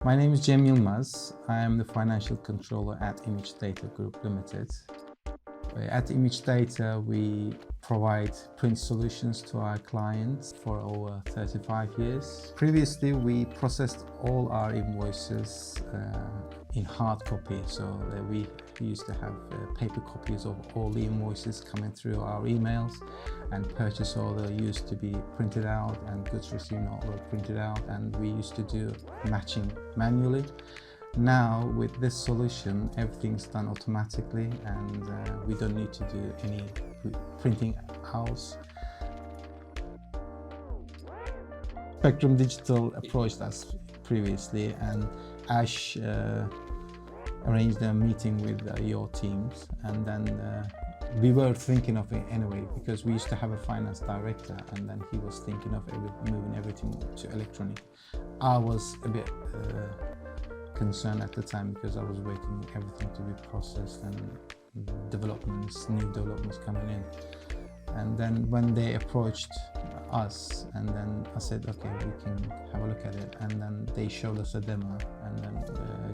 My name is Cem Yılmaz. I am the financial controller at Image Data Group Limited. At Image Data, we provide print solutions to our clients for over 35 years. Previously, we processed all our invoices in hard copy, so that we used to have paper copies of all the invoices coming through our emails, and purchase order used to be printed out and goods received note were printed out, and we used to do matching manually. Now with this solution, everything's done automatically, and we don't need to do any printing house. Spectrum Digital approached us previously, and Ash arranged a meeting with your teams, and then we were thinking of it anyway, because we used to have a finance director, and then he was thinking of moving everything to electronic. I was a bit concerned at the time, because I was waiting everything to be processed and new developments coming in. And then when they approached us, and then I said, okay, we can have a look at it. And then they showed us a demo, and then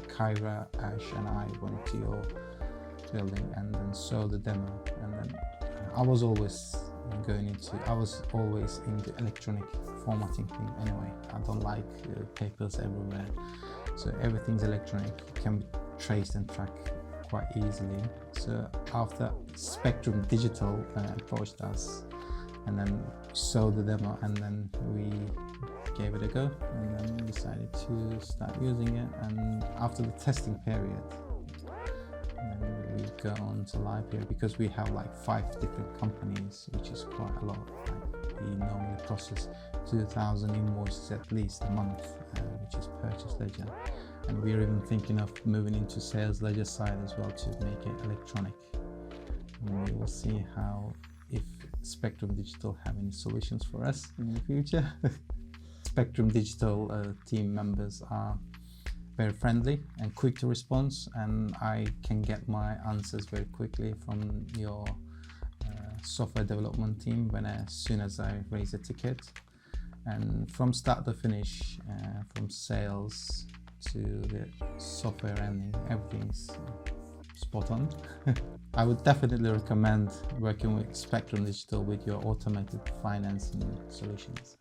Kyra, Ash and I went to your building and then saw the demo. And then I was always into electronic formatting thing anyway. I don't like papers everywhere. So everything's electronic, can be traced and tracked quite easily. So after Spectrum Digital approached us, and then saw the demo, and then we gave it a go, and then we decided to start using it. And after the testing period, then we go on to live here, because we have like 5 different companies, which is quite a lot. We normally process 2,000 invoices at least a month, which is purchase ledger, and we're even thinking of moving into sales ledger side as well to make it electronic. And we will see if Spectrum Digital have any solutions for us in the future. Spectrum Digital team members are very friendly and quick to respond, and I can get my answers very quickly from your software development team as soon as I raise a ticket. And from start to finish, from sales to the software ending, everything's spot on. I would definitely recommend working with Spectrum Digital with your automated financing solutions.